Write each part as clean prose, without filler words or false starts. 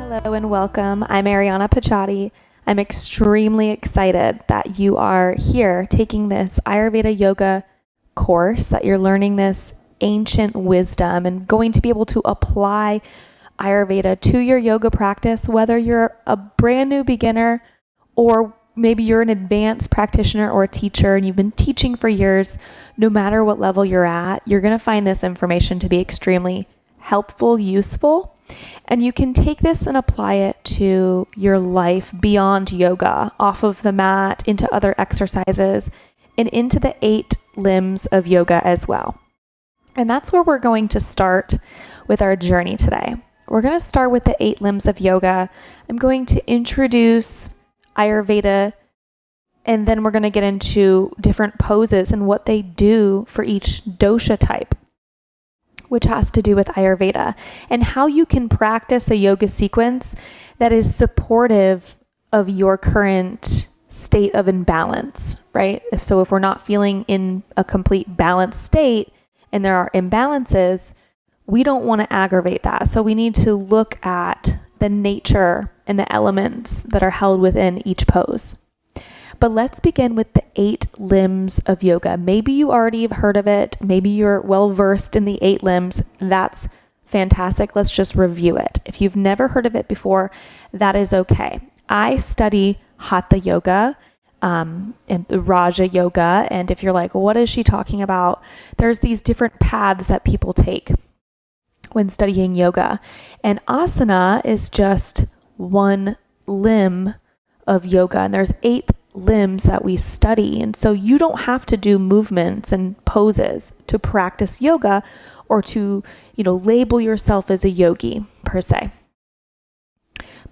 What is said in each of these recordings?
Hello and welcome. I'm Ariana Pachati. I'm extremely excited that you are here taking this Ayurveda yoga course, that you're learning this ancient wisdom and going to be able to apply Ayurveda to your yoga practice, whether you're a brand new beginner or maybe you're an advanced practitioner or a teacher and you've been teaching for years. No matter what level you're at, you're going to find this information to be extremely helpful, useful. And you can take this and apply it to your life beyond yoga, off of the mat, into other exercises, and into the 8 limbs of yoga as well. And that's where we're going to start with our journey today. We're going to start with the 8 limbs of yoga. I'm going to introduce Ayurveda, and then we're going to get into different poses and what they do for each dosha type, which has to do with Ayurveda, and how you can practice a yoga sequence that is supportive of your current state of imbalance, right? So if we're not feeling in a complete balanced state and there are imbalances, we don't want to aggravate that. So we need to look at the nature and the elements that are held within each pose. But let's begin with the 8 limbs of yoga. Maybe you already have heard of it. Maybe you're well versed in the 8 limbs. That's fantastic. Let's just review it. If you've never heard of it before, that is okay. I study Hatha yoga and Raja yoga. And if you're like, what is she talking about? There's these different paths that people take when studying yoga. And asana is just one limb of yoga. And there's 8 limbs that we study. And so you don't have to do movements and poses to practice yoga or to, label yourself as a yogi per se.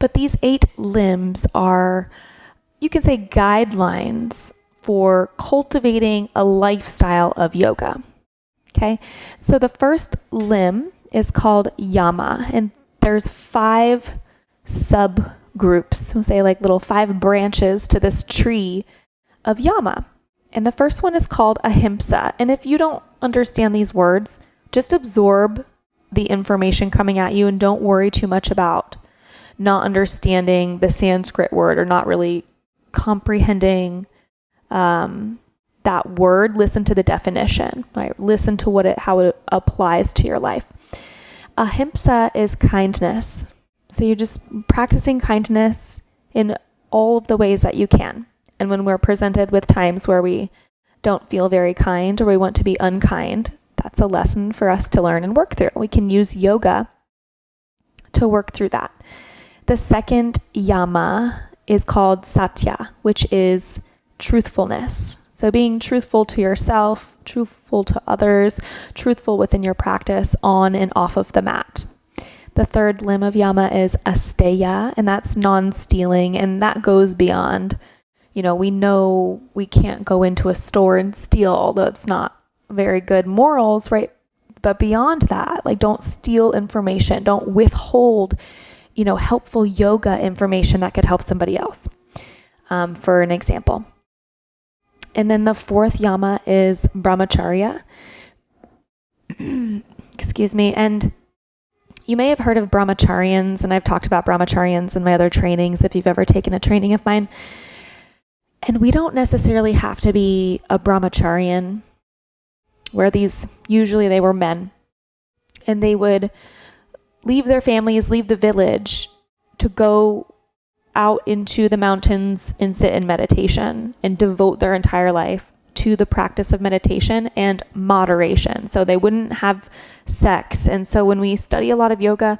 But these 8 limbs are, you can say, guidelines for cultivating a lifestyle of yoga. Okay. So the first limb is called yama, and there's 5 subgroups, we'll say like little 5 branches to this tree of yama. And the first one is called ahimsa. And if you don't understand these words, just absorb the information coming at you and don't worry too much about not understanding the Sanskrit word or not really comprehending that word. Listen to the definition, right? Listen to how it applies to your life. Ahimsa is kindness. So you're just practicing kindness in all of the ways that you can. And when we're presented with times where we don't feel very kind or we want to be unkind, that's a lesson for us to learn and work through. We can use yoga to work through that. The second yama is called satya, which is truthfulness. So being truthful to yourself, truthful to others, truthful within your practice on and off of the mat. The third limb of yama is asteya, and that's non-stealing, and that goes beyond, we know we can't go into a store and steal, although it's not very good morals, right? But beyond that, don't steal information, don't withhold, helpful yoga information that could help somebody else, for an example. And then the fourth yama is brahmacharya. Excuse me. And you may have heard of brahmacharians, and I've talked about brahmacharians in my other trainings if you've ever taken a training of mine. And we don't necessarily have to be a brahmacharian, where usually they were men, and they would leave their families, leave the village to go out into the mountains and sit in meditation and devote their entire life to the practice of meditation and moderation. So they wouldn't have sex. And so when we study a lot of yoga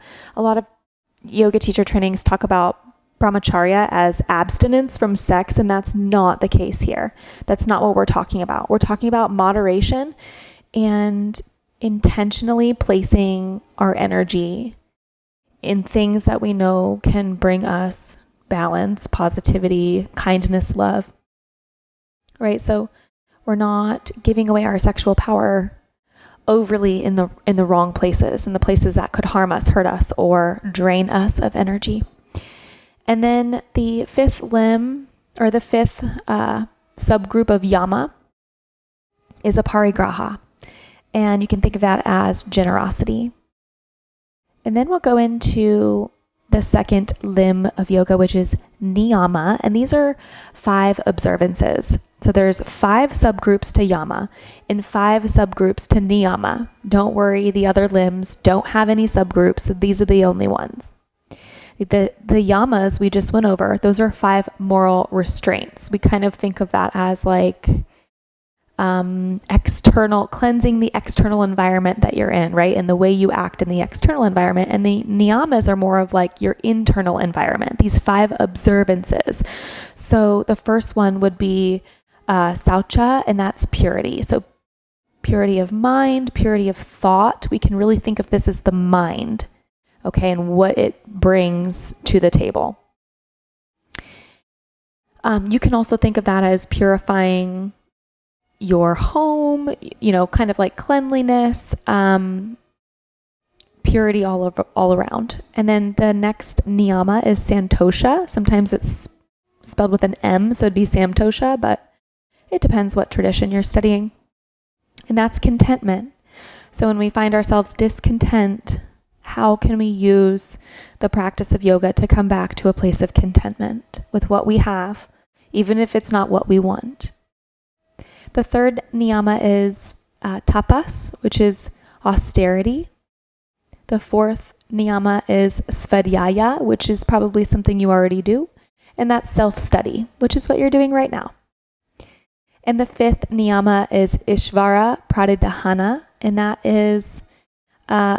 teacher trainings talk about brahmacharya as abstinence from sex, and that's not the case here. That's not what we're talking about. We're talking about moderation and intentionally placing our energy in things that we know can bring us balance, positivity, kindness, love, right? So we're not giving away our sexual power overly in the wrong places, in the places that could harm us, hurt us, or drain us of energy. And then the 5th limb, or the 5th subgroup of yama, is aparigraha. And you can think of that as generosity. And then we'll go into the second limb of yoga, which is niyama. And these are 5 observances. So there's 5 subgroups to yama and 5 subgroups to niyama. Don't worry, the other limbs don't have any subgroups. So these are the only ones. The yamas we just went over, those are 5 moral restraints. We kind of think of that as like external, cleansing the external environment that you're in, right? And the way you act in the external environment. And the niyamas are more of like your internal environment, these 5 observances. So the first one would be saucha, and that's purity. So purity of mind, purity of thought. We can really think of this as the mind, okay, and what it brings to the table. You can also think of that as purifying your home, kind of like cleanliness, purity all around. And then the next niyama is santosha. Sometimes it's spelled with an M, so it'd be samtosha, but it depends what tradition you're studying. And that's contentment. So when we find ourselves discontent, how can we use the practice of yoga to come back to a place of contentment with what we have, even if it's not what we want? The third niyama is tapas, which is austerity. The fourth niyama is svadhyaya, which is probably something you already do, and that's self-study, which is what you're doing right now. And the fifth niyama is Ishvara Pradidhana, and that is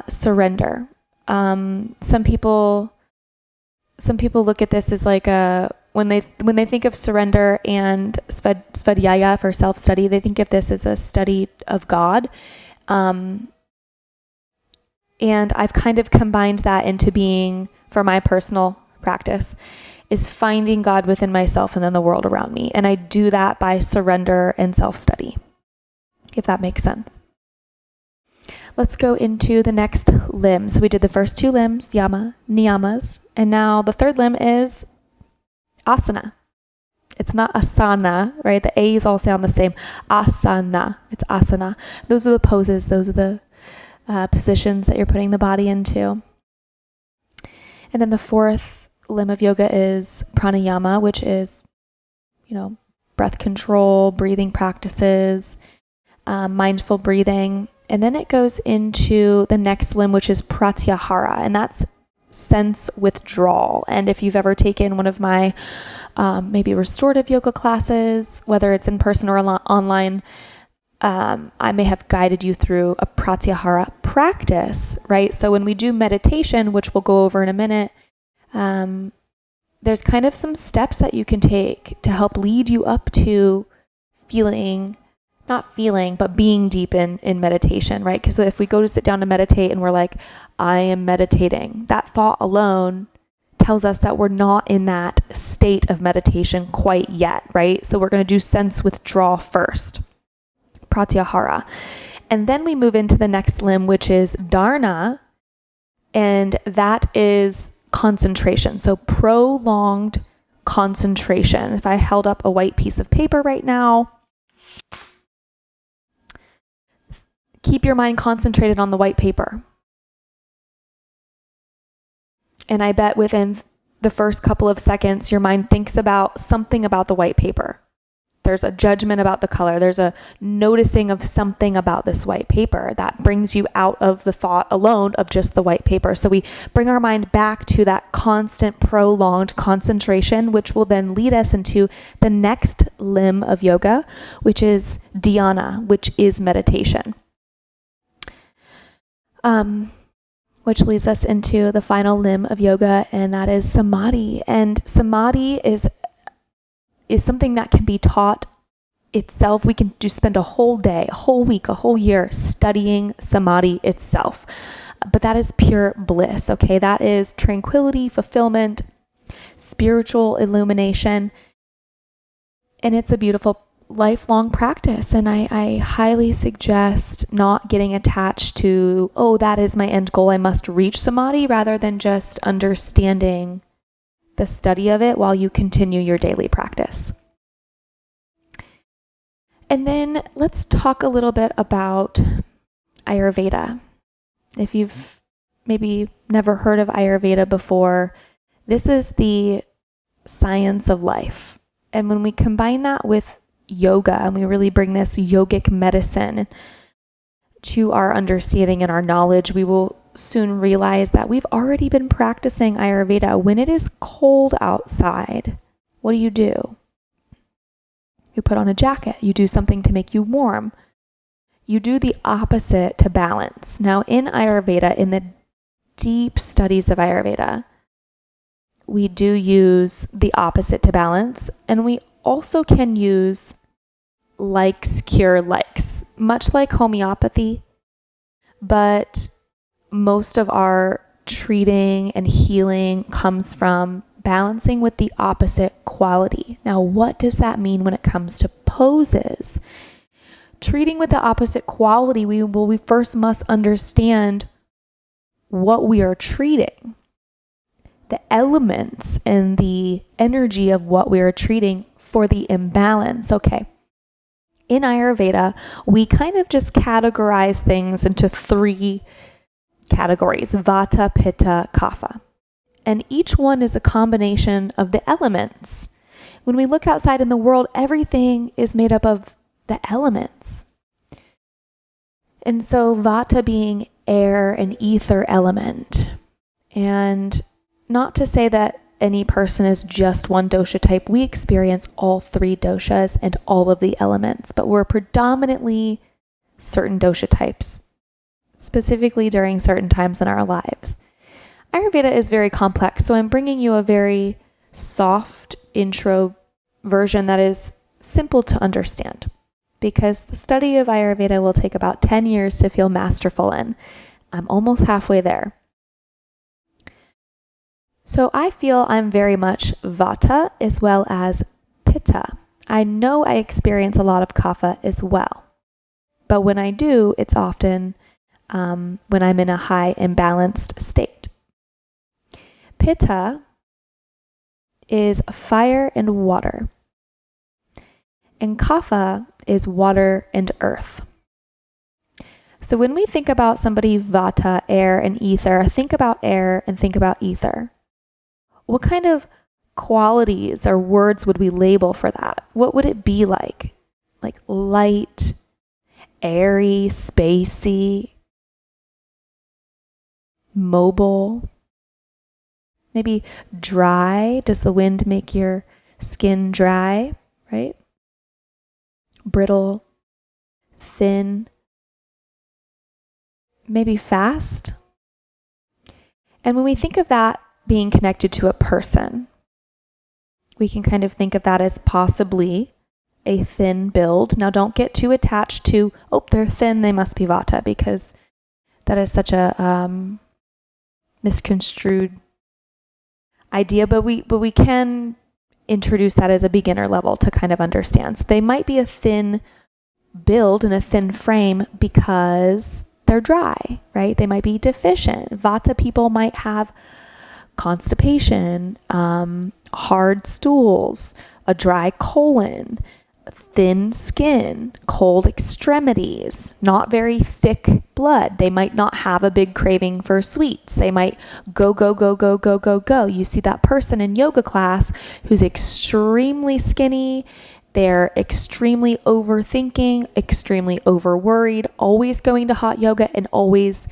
surrender. Some people look at this as like when they think of surrender and svadhyaya for self-study, they think of this as a study of God. And I've kind of combined that into being, for my personal practice, is finding God within myself and then the world around me. And I do that by surrender and self-study, if that makes sense. Let's go into the next limb. So we did the first 2 limbs, niyamas, and now the third limb is asana. It's not asana, right? The A's all sound the same. Asana. It's asana. Those are the poses. Those are the positions that you're putting the body into. And then the fourth limb of yoga is pranayama, which is, breath control, breathing practices, mindful breathing. And then it goes into the next limb, which is pratyahara, and that's sense withdrawal. And if you've ever taken one of my maybe restorative yoga classes, whether it's in person or online, I may have guided you through a pratyahara practice, right? So when we do meditation, which we'll go over in a minute, there's kind of some steps that you can take to help lead you up to being deep in meditation, right? Because if we go to sit down to meditate and we're like, I am meditating, that thought alone tells us that we're not in that state of meditation quite yet, right? So we're going to do sense withdrawal first, pratyahara. And then we move into the next limb, which is dharana, and that is concentration. So prolonged concentration. If I held up a white piece of paper right now, keep your mind concentrated on the white paper. And I bet within the first couple of seconds, your mind thinks about something about the white paper. There's a judgment about the color. There's a noticing of something about this white paper that brings you out of the thought alone of just the white paper. So we bring our mind back to that constant prolonged concentration, which will then lead us into the next limb of yoga, which is dhyana, which is meditation. Which leads us into the final limb of yoga, and that is samadhi. And samadhi is something that can be taught itself. We can just spend a whole day, a whole week, a whole year studying samadhi itself. But that is pure bliss, okay? That is tranquility, fulfillment, spiritual illumination. And it's a beautiful lifelong practice. And I highly suggest not getting attached to, that is my end goal, I must reach samadhi, rather than just understanding the study of it while you continue your daily practice. And then let's talk a little bit about Ayurveda. If you've maybe never heard of Ayurveda before, this is the science of life. And when we combine that with yoga and we really bring this yogic medicine to our understanding and our knowledge, we will soon realize that we've already been practicing Ayurveda. When it is cold outside, what do? You put on a jacket. You do something to make you warm. You do the opposite to balance. Now, in Ayurveda, in the deep studies of Ayurveda, we do use the opposite to balance, and we also can use likes cure likes, much like homeopathy, but most of our treating and healing comes from balancing with the opposite quality. Now, what does that mean when it comes to poses? Treating with the opposite quality, we first must understand what we are treating, the elements and the energy of what we are treating for the imbalance. Okay. In Ayurveda, we kind of just categorize things into 3 categories: Vata, Pitta, Kapha. And each one is a combination of the elements. When we look outside in the world, everything is made up of the elements. And so Vata being air and ether element. And not to say that any person is just one dosha type. We experience all 3 doshas and all of the elements, but we're predominantly certain dosha types, specifically during certain times in our lives. Ayurveda is very complex, so I'm bringing you a very soft intro version that is simple to understand, because the study of Ayurveda will take about 10 years to feel masterful in. I'm almost halfway there. So I feel I'm very much Vata as well as Pitta. I know I experience a lot of Kapha as well, but when I do, it's often when I'm in a high imbalanced state. Pitta is fire and water, and Kapha is water and earth. So when we think about somebody Vata, air and ether, think about air and think about ether. What kind of qualities or words would we label for that? What would it be like? Like light, airy, spacey, mobile, maybe dry. Does the wind make your skin dry, right? Brittle, thin, maybe fast. And when we think of that being connected to a person, we can kind of think of that as possibly a thin build. Now, don't get too attached to, oh, they're thin, they must be Vata, because that is such a misconstrued idea, but we can introduce that as a beginner level to kind of understand. So they might be a thin build and a thin frame because they're dry, right? They might be deficient. Vata people might have constipation, hard stools, a dry colon, thin skin, cold extremities, not very thick blood. They might not have a big craving for sweets. They might go. You see that person in yoga class who's extremely skinny. They're extremely overthinking, extremely overworried, always going to hot yoga and always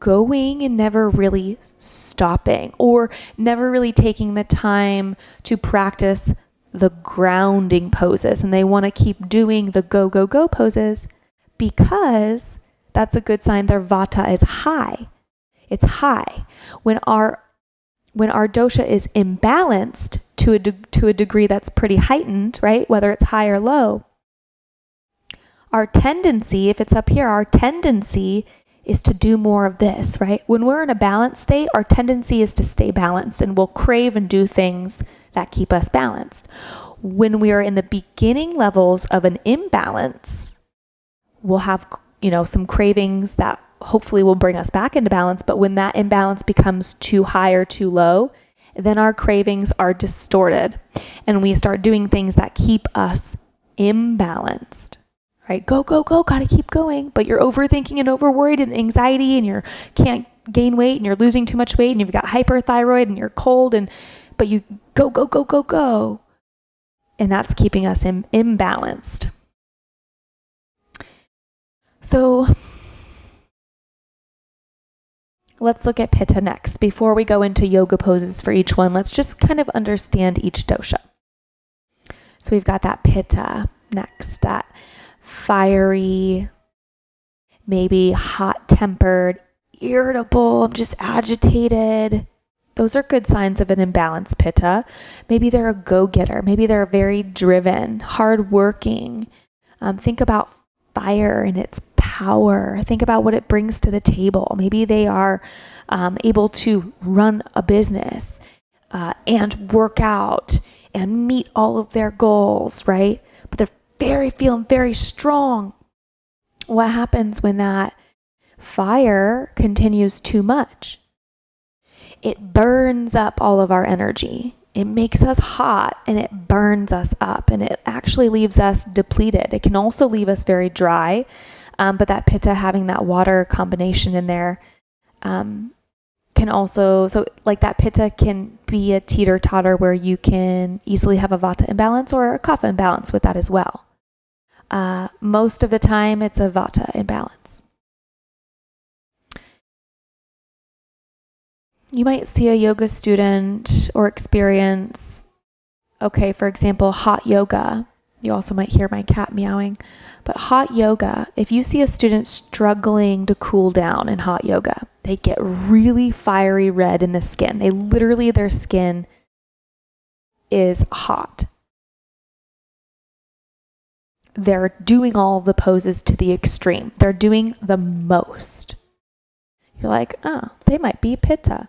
going and never really stopping, or never really taking the time to practice the grounding poses. And they want to keep doing the go poses because that's a good sign their Vata is high. It's high. When our dosha is imbalanced to a degree that's pretty heightened, right? Whether it's high or low, our tendency, if it's up here, our tendency is to do more of this, right? When we're in a balanced state, our tendency is to stay balanced, and we'll crave and do things that keep us balanced. When we are in the beginning levels of an imbalance, we'll have, some cravings that hopefully will bring us back into balance. But when that imbalance becomes too high or too low, then our cravings are distorted and we start doing things that keep us imbalanced. Right? Go, gotta keep going. But you're overthinking and overworried and anxiety, and you can't gain weight and you're losing too much weight and you've got hyperthyroid and you're cold but you go. And that's keeping us imbalanced. So let's look at Pitta next. Before we go into yoga poses for each one, let's just kind of understand each dosha. So we've got that Pitta next, that fiery, maybe hot-tempered, irritable, just agitated. Those are good signs of an imbalanced Pitta. Maybe they're a go-getter. Maybe they're very driven, hardworking. Think about fire and its power. Think about what it brings to the table. Maybe they are able to run a business and work out and meet all of their goals, right? But they're feeling very strong. What happens when that fire continues too much? It burns up all of our energy. It makes us hot and it burns us up, and it actually leaves us depleted. It can also leave us very dry, but that Pitta having that water combination in there can also, so like that Pitta can be a teeter-totter where you can easily have a Vata imbalance or a Kapha imbalance with that as well. Most of the time it's a Vata imbalance. You might see a yoga student or experience, for example, hot yoga. You also might hear my cat meowing. But hot yoga, if you see a student struggling to cool down in hot yoga, they get really fiery red in the skin. Their skin is hot. They're doing all the poses to the extreme. They're doing the most. You're like, they might be Pitta.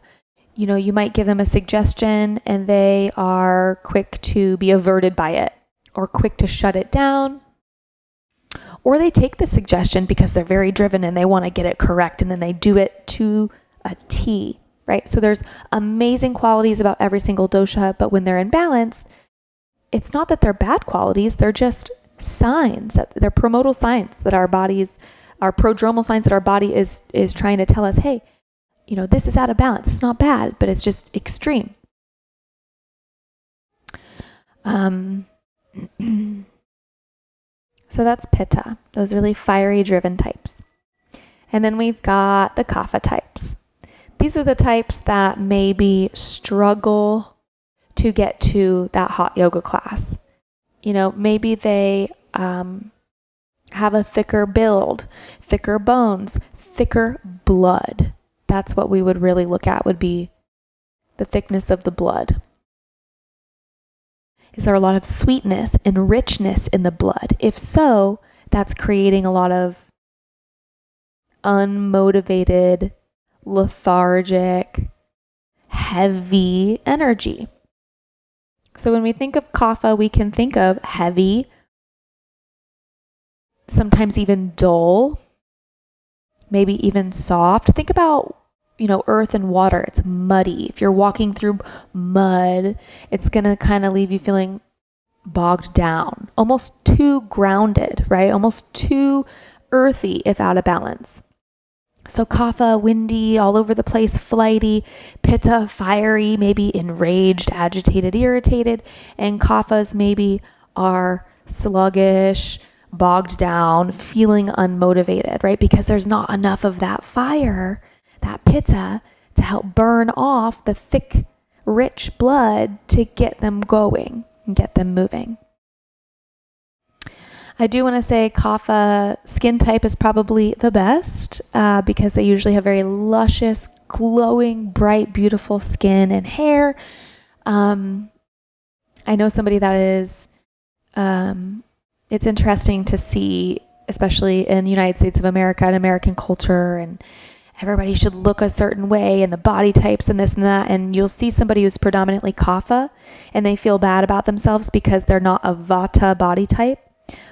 You might give them a suggestion and they are quick to be averted by it or quick to shut it down. Or they take the suggestion because they're very driven and they want to get it correct, and then they do it to a T, right? So there's amazing qualities about every single dosha, but when they're in balance, it's not that they're bad qualities, they're just signs, they're promodal signs that our prodromal signs that our body is trying to tell us, hey, this is out of balance. It's not bad, but it's just extreme. So that's Pitta, those really fiery, driven types. And then we've got the Kapha types. These are the types that maybe struggle to get to that hot yoga class. Maybe they have a thicker build, thicker bones, thicker blood. That's what we would really look at, would be the thickness of the blood. Is there a lot of sweetness and richness in the blood? If so, that's creating a lot of unmotivated, lethargic, heavy energy. So when we think of Kapha, we can think of heavy, sometimes even dull, maybe even soft. Think about, earth and water. It's muddy. If you're walking through mud, it's going to kind of leave you feeling bogged down, almost too grounded, right? Almost too earthy if out of balance. So Kapha, windy, all over the place, flighty. Pitta, fiery, maybe enraged, agitated, irritated. And Kaphas maybe are sluggish, bogged down, feeling unmotivated, right? Because there's not enough of that fire, that Pitta, to help burn off the thick, rich blood to get them going and get them moving. I do want to say Kapha skin type is probably the best because they usually have very luscious, glowing, bright, beautiful skin and hair. I know somebody that is, it's interesting to see, especially in the United States of America and American culture, and everybody should look a certain way and the body types and this and that. And you'll see somebody who's predominantly Kapha and they feel bad about themselves because they're not a Vata body type.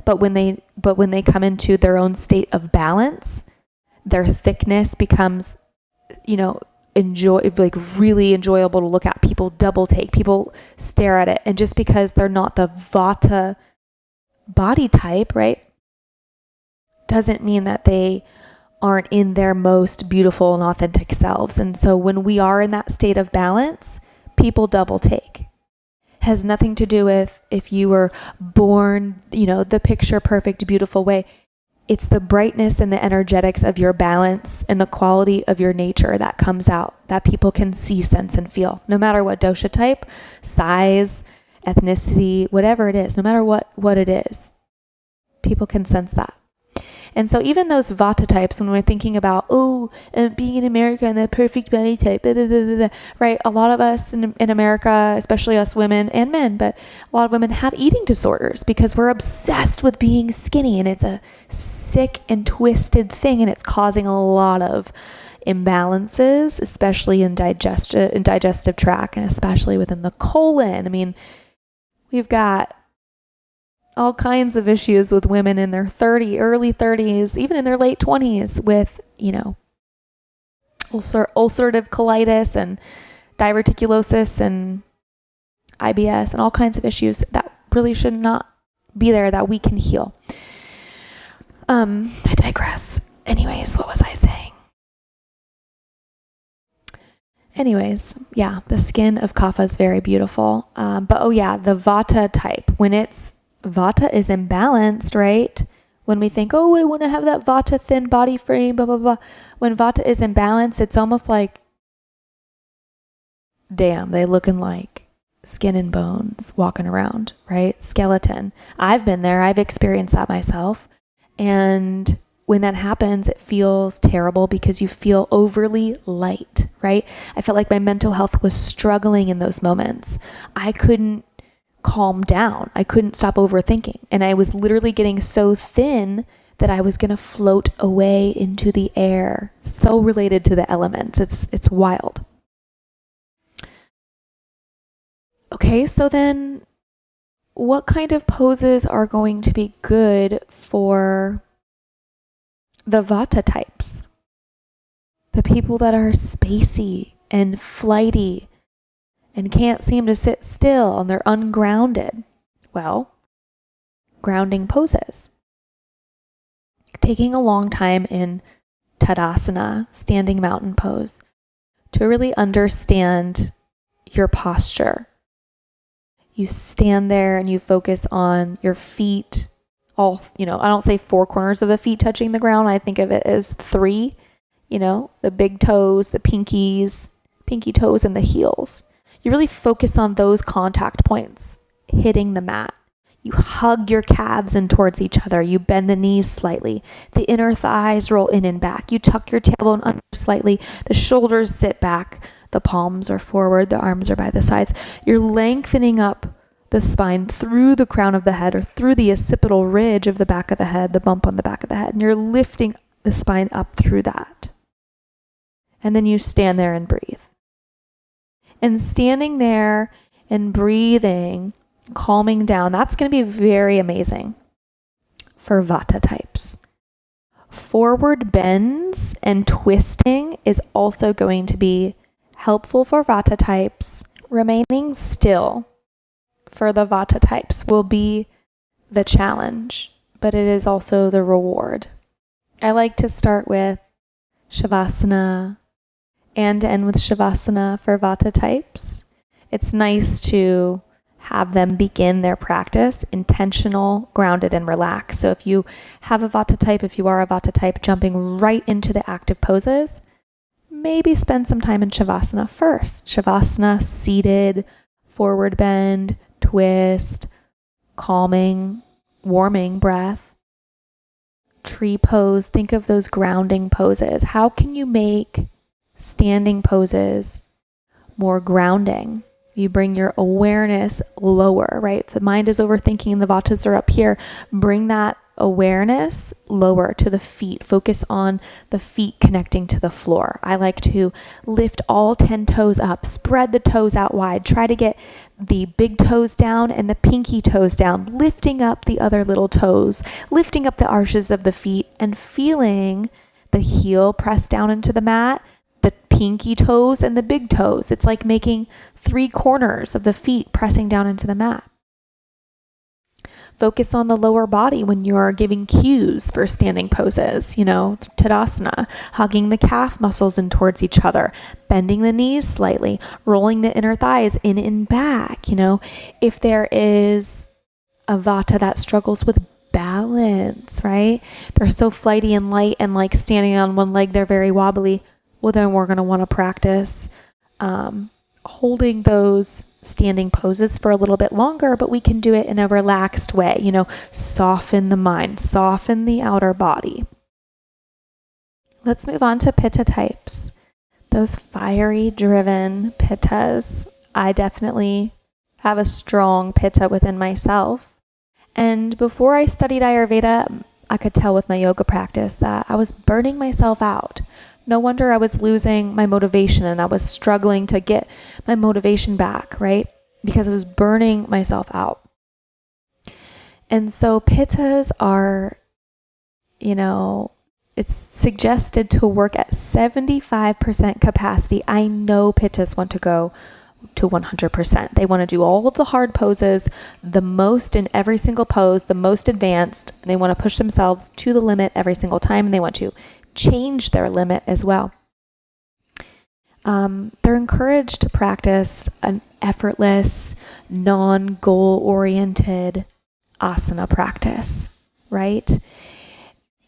But when they come into their own state of balance, their thickness becomes, really enjoyable to look at. People double take, people stare at it. And just because they're not the Vata body type, right, doesn't mean that they aren't in their most beautiful and authentic selves. And so when we are in that state of balance, people double take. Has nothing to do with if you were born, the picture perfect, beautiful way. It's the brightness and the energetics of your balance and the quality of your nature that comes out, that people can see, sense, and feel. No matter what dosha type, size, ethnicity, whatever it is, no matter what it is, people can sense that. And so even those Vata types, when we're thinking about, being in America and the perfect body type, blah, blah, blah, blah, blah, right? A lot of us in America, especially us women and men, but a lot of women have eating disorders because we're obsessed with being skinny, and it's a sick and twisted thing, and it's causing a lot of imbalances, especially in digestive tract, and especially within the colon. I mean, we've got all kinds of issues with women in their early 30s, even in their late 20s with, ulcerative colitis and diverticulosis and IBS and all kinds of issues that really should not be there, that we can heal. I digress. Anyways, what was I saying? Anyways, yeah, the skin of Kapha is very beautiful. But the Vata type, when Vata is imbalanced, right? When we think, I want to have that Vata thin body frame, blah, blah, blah. When Vata is imbalanced, it's almost like, damn, they looking like skin and bones walking around, right? Skeleton. I've been there. I've experienced that myself. And when that happens, it feels terrible because you feel overly light, right? I felt like my mental health was struggling in those moments. I couldn't calm down. I couldn't stop overthinking. And I was literally getting so thin that I was going to float away into the air. So related to the elements. It's wild. Okay, so then what kind of poses are going to be good for the Vata types? The people that are spacey and flighty and can't seem to sit still, and they're ungrounded. Well, grounding poses. Taking a long time in Tadasana, standing mountain pose, to really understand your posture. You stand there and you focus on your feet, I don't say four corners of the feet touching the ground. I think of it as three, the big toes, the pinky toes, and the heels. You really focus on those contact points, hitting the mat. You hug your calves in towards each other. You bend the knees slightly. The inner thighs roll in and back. You tuck your tailbone under slightly. The shoulders sit back. The palms are forward. The arms are by the sides. You're lengthening up the spine through the crown of the head, or through the occipital ridge of the back of the head, the bump on the back of the head. And you're lifting the spine up through that. And then you stand there and breathe. And standing there and breathing, calming down, that's going to be very amazing for Vata types. Forward bends and twisting is also going to be helpful for Vata types. Remaining still for the Vata types will be the challenge, but it is also the reward. I like to start with Shavasana and end with Shavasana for Vata types. It's nice to have them begin their practice intentional, grounded, and relaxed. So if you have a Vata type, if you are a Vata type, jumping right into the active poses, maybe spend some time in Shavasana first. Shavasana, seated, forward bend, twist, calming, warming breath. Tree pose, think of those grounding poses. How can you make standing poses more grounding? You bring your awareness lower, right? If the mind is overthinking, the Vatas are up here. Bring that awareness lower to the feet. Focus on the feet connecting to the floor. I like to lift all 10 toes up, spread the toes out wide. Try to get the big toes down and the pinky toes down, lifting up the other little toes, lifting up the arches of the feet and feeling the heel press down into the mat, the pinky toes and the big toes. It's like making 3 corners of the feet pressing down into the mat. Focus on the lower body when you're giving cues for standing poses, Tadasana, hugging the calf muscles in towards each other, bending the knees slightly, rolling the inner thighs in and back. If there is a Vata that struggles with balance, right? They're so flighty and light and like standing on one leg, they're very wobbly. Well, then we're going to want to practice holding those standing poses for a little bit longer, but we can do it in a relaxed way, soften the mind, soften the outer body. Let's move on to Pitta types. Those fiery driven Pittas. I definitely have a strong Pitta within myself. And before I studied Ayurveda, I could tell with my yoga practice that I was burning myself out. No wonder I was losing my motivation and I was struggling to get my motivation back, right? Because I was burning myself out. And so Pittas are, it's suggested to work at 75% capacity. I know Pittas want to go to 100%. They want to do all of the hard poses, the most in every single pose, the most advanced, and they want to push themselves to the limit every single time, and they want to change their limit as well. They're encouraged to practice an effortless, non-goal oriented asana practice, right?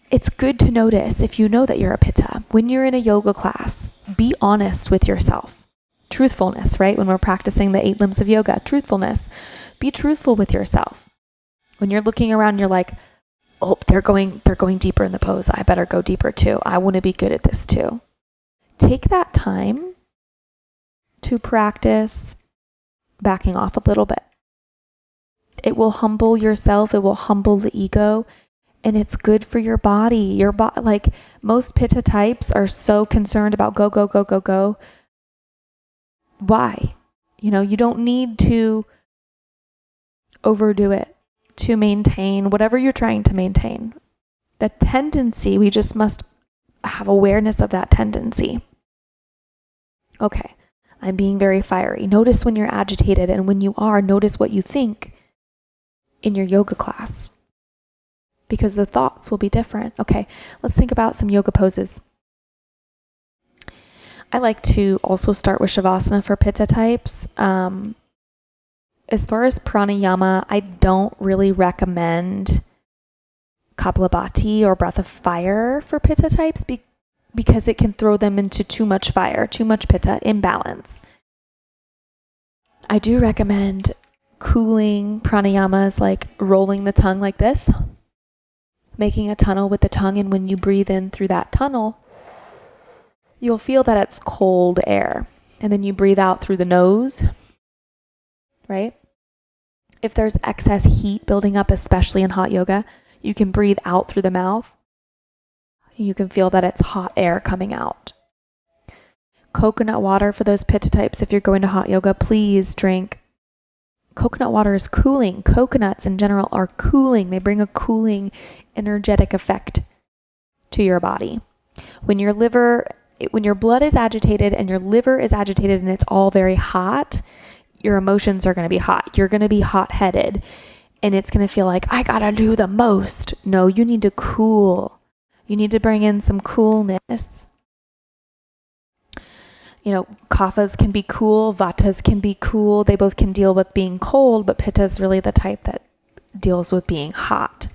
It's good to notice if you know that you're a Pitta. When you're in a yoga class, be honest with yourself. Truthfulness, right? When we're practicing the 8 limbs of yoga, truthfulness. Be truthful with yourself. When you're looking around, you're like, oh, they're going deeper in the pose. I better go deeper too. I want to be good at this too. Take that time to practice backing off a little bit. It will humble yourself. It will humble the ego, and it's good for your body. Like most Pitta types are so concerned about go, go, go, go, go. Why? You don't need to overdo it to maintain whatever you're trying to maintain. The tendency, we just must have awareness of that tendency. Okay, I'm being very fiery. Notice when you're agitated, and when you are, notice what you think in your yoga class, because the thoughts will be different. Okay, let's think about some yoga poses. I like to also start with Shavasana for Pitta types. As far as pranayama, I don't really recommend Kapalabhati or breath of fire for Pitta types because it can throw them into too much fire, too much Pitta, imbalance. I do recommend cooling pranayamas like rolling the tongue like this, making a tunnel with the tongue, and when you breathe in through that tunnel, you'll feel that it's cold air. And then you breathe out through the nose, right? If there's excess heat building up, especially in hot yoga, you can breathe out through the mouth. You can feel that it's hot air coming out. Coconut water for those Pitta types. If you're going to hot yoga, please drink. Coconut water is cooling. Coconuts in general are cooling. They bring a cooling, energetic effect to your body. When your blood is agitated and your liver is agitated and it's all very hot, your emotions are going to be hot. You're going to be hot-headed, and it's going to feel like, I got to do the most. No, you need to cool. You need to bring in some coolness. Kaphas can be cool, Vatas can be cool. They both can deal with being cold, but Pitta is really the type that deals with being hot.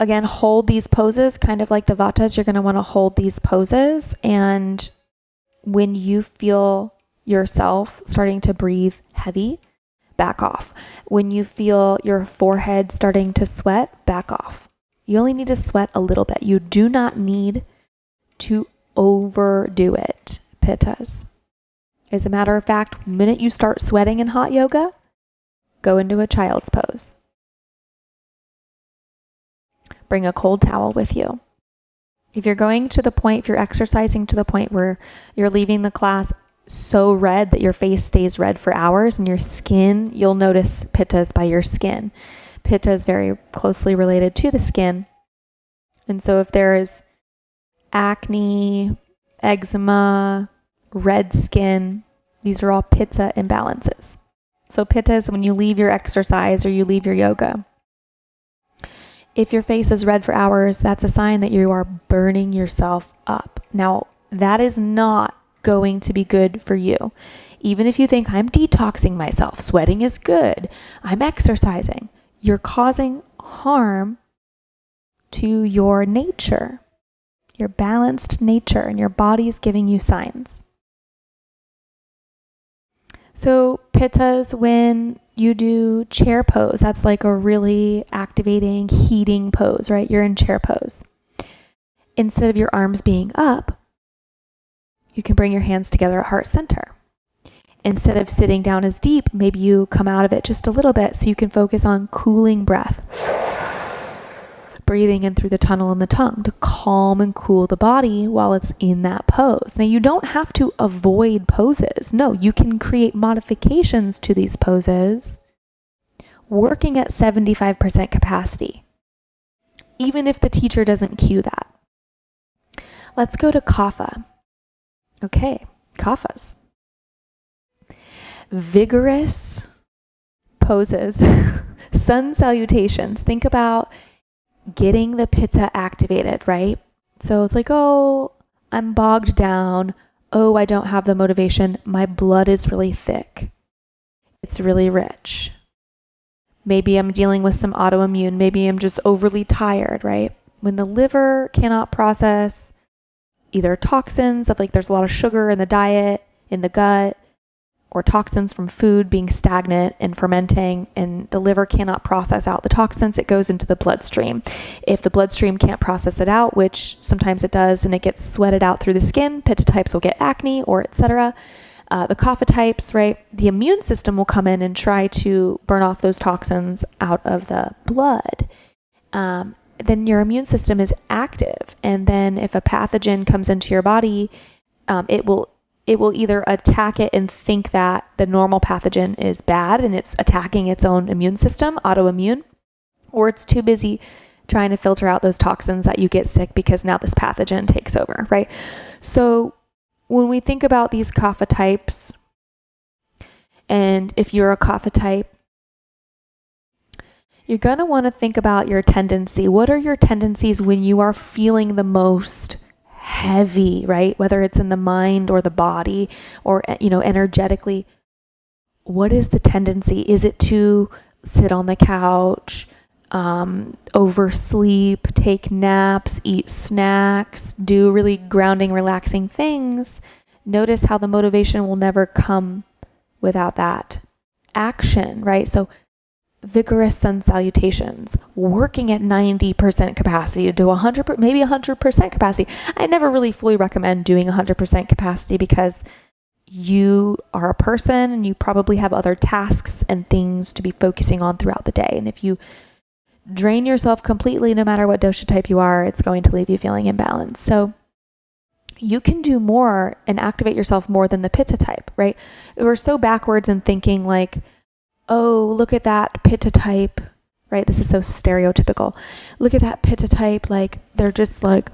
Again, hold these poses, kind of like the Vatas. You're going to want to hold these poses, and when you feel yourself starting to breathe heavy, back off. When you feel your forehead starting to sweat, back off. You only need to sweat a little bit. You do not need to overdo it, Pittas. As a matter of fact, the minute you start sweating in hot yoga, go into a child's pose. Bring a cold towel with you. If you're exercising to the point where you're leaving the class so red that your face stays red for hours, and your skin, you'll notice Pittas by your skin. Pitta is very closely related to the skin. And so if there is acne, eczema, red skin, these are all Pitta imbalances. So Pitta is when you leave your exercise or you leave your yoga. If your face is red for hours, that's a sign that you are burning yourself up. Now, that is not going to be good for you. Even if you think I'm detoxing myself, sweating is good, I'm exercising, you're causing harm to your nature, your balanced nature, and your body's giving you signs. So Pitta's when you do chair pose, that's like a really activating, heating pose, right? You're in chair pose. Instead of your arms being up, you can bring your hands together at heart center. Instead of sitting down as deep, maybe you come out of it just a little bit so you can focus on cooling breath. Breathing in through the tunnel in the tongue to calm and cool the body while it's in that pose. Now, you don't have to avoid poses. No, you can create modifications to these poses working at 75% capacity, even if the teacher doesn't cue that. Let's go to Kapha. Okay, Kaphas. Vigorous poses, sun salutations. Think about getting the Pitta activated, right? So it's like, oh, I'm bogged down. Oh, I don't have the motivation. My blood is really thick. It's really rich. Maybe I'm dealing with some autoimmune. Maybe I'm just overly tired, right? When the liver cannot process either toxins of like there's a lot of sugar in the diet, in the gut, or toxins from food being stagnant and fermenting, and the liver cannot process out the toxins, it goes into the bloodstream. If the bloodstream can't process it out, which sometimes it does, and it gets sweated out through the skin, Pitta types will get acne or etc. The Kapha types, right? The immune system will come in and try to burn off those toxins out of the blood. Then your immune system is active. And then if a pathogen comes into your body, it will either attack it and think that the normal pathogen is bad and it's attacking its own immune system, autoimmune, or it's too busy trying to filter out those toxins that you get sick because now this pathogen takes over, right? So when we think about these Kapha types, and if you're a Kapha type, you're going to want to think about your tendency. What are your tendencies when you are feeling the most heavy, right? Whether it's in the mind or the body or, energetically, what is the tendency? Is it to sit on the couch, oversleep, take naps, eat snacks, do really grounding, relaxing things? Notice how the motivation will never come without that action, right? So vigorous sun salutations, working at 90% capacity to do 100%, maybe 100% capacity. I never really fully recommend doing 100% capacity because you are a person and you probably have other tasks and things to be focusing on throughout the day. And if you drain yourself completely, no matter what dosha type you are, it's going to leave you feeling imbalanced. So you can do more and activate yourself more than the Pitta type, right? We're so backwards in thinking like, oh, look at that Pitta type, right? This is so stereotypical. Look at that Pitta type, like they're just like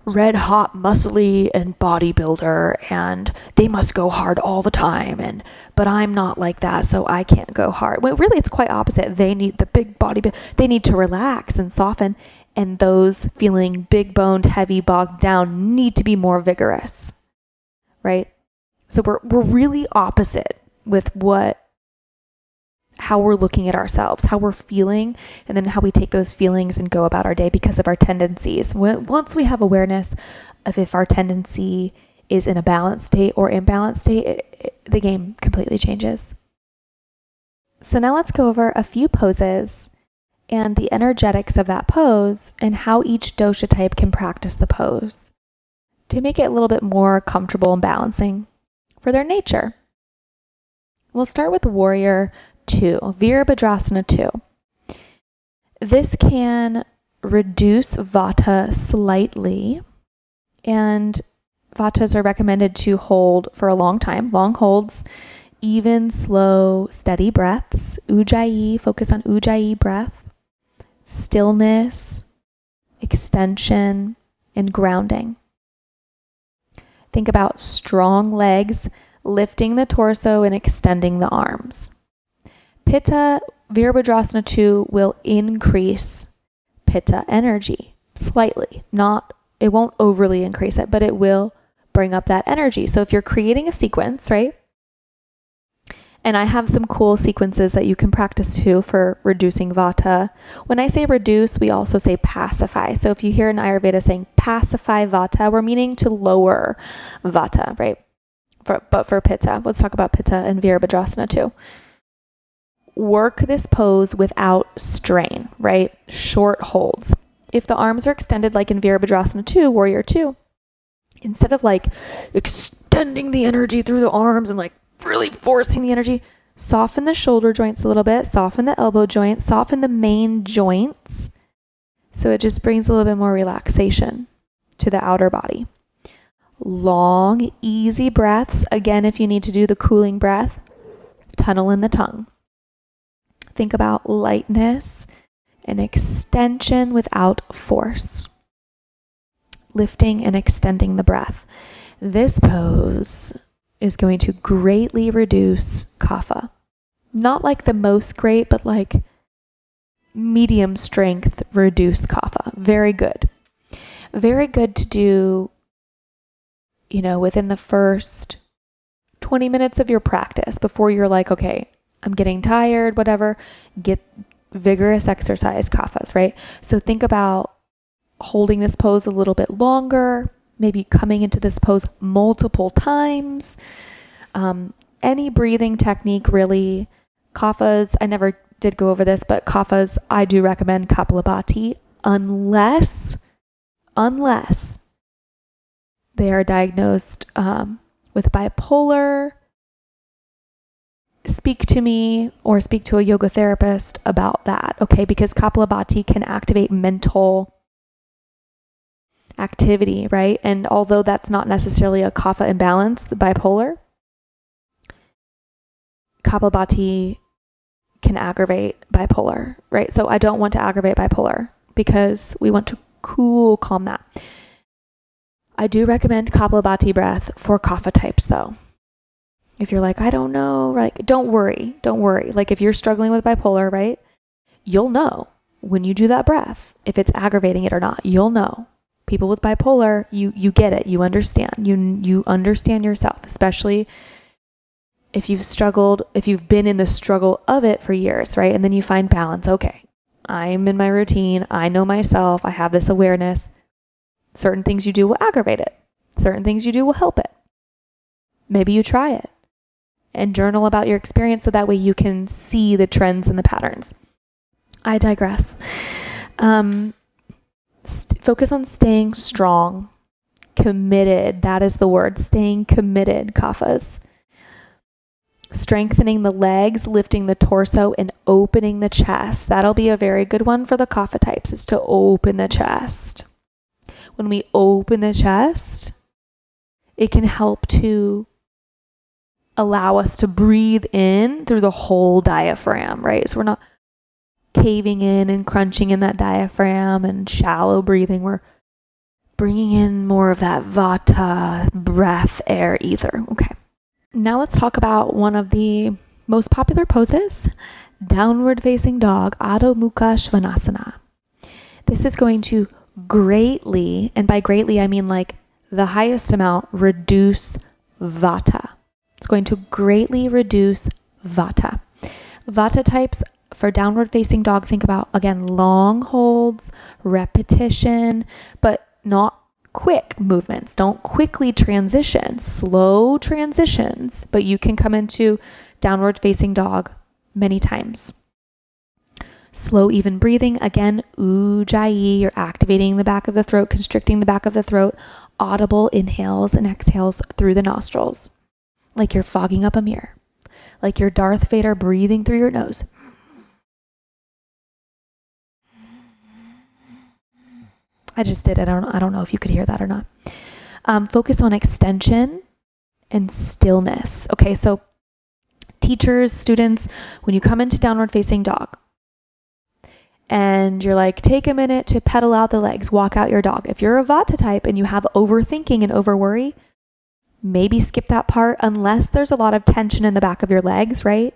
red hot, muscly and bodybuilder and they must go hard all the time. But I'm not like that, so I can't go hard. Well, really it's quite opposite. They need the big body, they need to relax and soften. And those feeling big boned, heavy, bogged down need to be more vigorous, right? So we're really opposite with how we're looking at ourselves, how we're feeling, and then how we take those feelings and go about our day because of our tendencies. Once we have awareness of if our tendency is in a balanced state or imbalanced state, the game completely changes. So now let's go over a few poses and the energetics of that pose and how each dosha type can practice the pose to make it a little bit more comfortable and balancing for their nature. We'll start with Warrior 2, Virabhadrasana 2. This can reduce Vata slightly, and Vatas are recommended to hold for a long time. Long holds, even, slow, steady breaths. Ujjayi, focus on Ujjayi breath, stillness, extension, and grounding. Think about strong legs, lifting the torso and extending the arms. Pitta, Virabhadrasana 2 will increase Pitta energy slightly. It won't overly increase it, but it will bring up that energy. So if you're creating a sequence, right? And I have some cool sequences that you can practice too for reducing Vata. When I say reduce, we also say pacify. So if you hear an Ayurveda saying pacify Vata, we're meaning to lower Vata, right? But for Pitta, let's talk about Pitta and Virabhadrasana too. Work this pose without strain, right? Short holds. If the arms are extended like in Virabhadrasana 2, Warrior 2, instead of like extending the energy through the arms and like really forcing the energy, soften the shoulder joints a little bit, soften the elbow joints, soften the main joints. So it just brings a little bit more relaxation to the outer body. Long, easy breaths. Again, if you need to do the cooling breath, tunnel in the tongue. Think about lightness and extension without force. Lifting and extending the breath. This pose is going to greatly reduce Kapha. Not like the most great, but like medium strength reduce Kapha. Very good. Very good to do, within the first 20 minutes of your practice before you're like, okay, I'm getting tired, whatever. Get vigorous exercise kaphas, right? So think about holding this pose a little bit longer, maybe coming into this pose multiple times. Any breathing technique really. Kaphas, I never did go over this, but kaphas, I do recommend Kapalabhati unless they are diagnosed with bipolar. Speak to me or speak to a yoga therapist about that, okay? Because Kapalabhati can activate mental activity, right? And although that's not necessarily a kapha imbalance, the bipolar, Kapalabhati can aggravate bipolar, right? So I don't want to aggravate bipolar because we want to calm that. I do recommend Kapalabhati breath for kapha types though. If you're like, I don't know, like, don't worry. Like if you're struggling with bipolar, right? You'll know when you do that breath, if it's aggravating it or not, you'll know. People with bipolar, you get it, you understand. You understand yourself, especially if you've been in the struggle of it for years, right? And then you find balance. Okay, I'm in my routine. I know myself. I have this awareness. Certain things you do will aggravate it. Certain things you do will help it. Maybe you try it and journal about your experience so that way you can see the trends and the patterns. I digress. Focus on staying strong, committed. That is the word, staying committed, kaphas. Strengthening the legs, lifting the torso, and opening the chest. That'll be a very good one for the kapha types, is to open the chest. When we open the chest, it can help to allow us to breathe in through the whole diaphragm, right? So we're not caving in and crunching in that diaphragm and shallow breathing. We're bringing in more of that vata, breath, air, ether. Okay. Now let's talk about one of the most popular poses, downward facing dog, Adho Mukha Svanasana. This is going to greatly, and by greatly I mean like the highest amount, reduce vata. It's going to greatly reduce vata. Vata types for downward facing dog, think about, again, long holds, repetition, but not quick movements. Don't quickly transition, slow transitions, but you can come into downward facing dog many times. Slow, even breathing. Again, ujjayi, you're activating the back of the throat, constricting the back of the throat. Audible inhales and exhales through the nostrils, like you're fogging up a mirror, like you're Darth Vader breathing through your nose. I just did it. I don't know if you could hear that or not. Focus on extension and stillness. Okay, so teachers, students, when you come into downward facing dog and you're like, take a minute to pedal out the legs, walk out your dog. If you're a Vata type and you have overthinking and overworry, maybe skip that part unless there's a lot of tension in the back of your legs, right?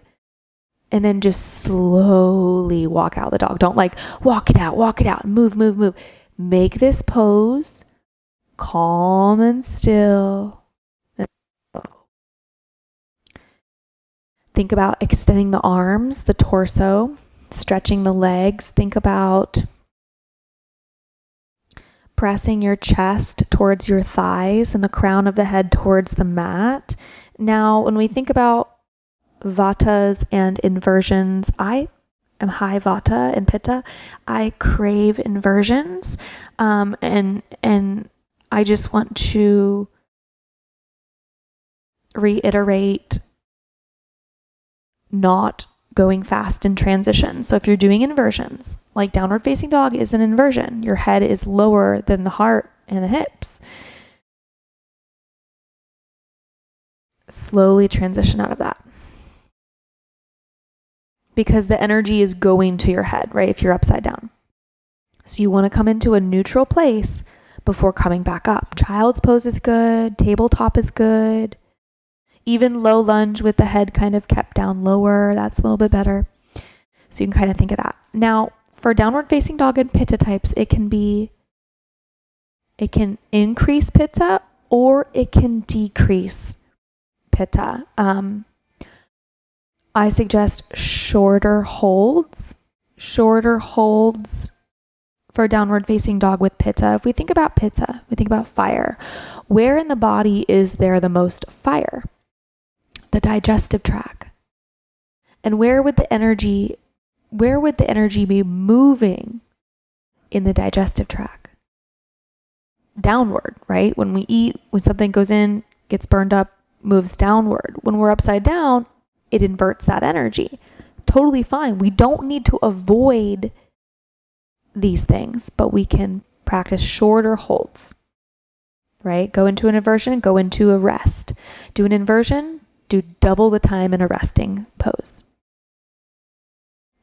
And then just slowly walk out the dog. Don't like walk it out, move, move, move. Make this pose calm and still. Think about extending the arms, the torso, stretching the legs. Think about pressing your chest towards your thighs and the crown of the head towards the mat. Now, when we think about Vatas and inversions, I am high Vata and Pitta. I crave inversions, and I just want to reiterate not going fast in transition. So if you're doing inversions, like downward facing dog is an inversion, your head is lower than the heart and the hips. Slowly transition out of that. Because the energy is going to your head, right? If you're upside down. So you want to come into a neutral place before coming back up. Child's pose is good. Tabletop is good. Even low lunge with the head kind of kept down lower. That's a little bit better. So you can kind of think of that. Now, for downward facing dog and Pitta types, it can increase Pitta or it can decrease Pitta. I suggest shorter holds for downward facing dog with Pitta. If we think about Pitta, we think about fire. Where in the body is there the most fire? The digestive tract. And where would the energy be moving in the digestive tract? Downward, right? When we eat, when something goes in, gets burned up, moves downward. When we're upside down, it inverts that energy. Totally fine. We don't need to avoid these things, but we can practice shorter holds, right? Go into an inversion, go into a rest. Do an inversion, do double the time in a resting pose.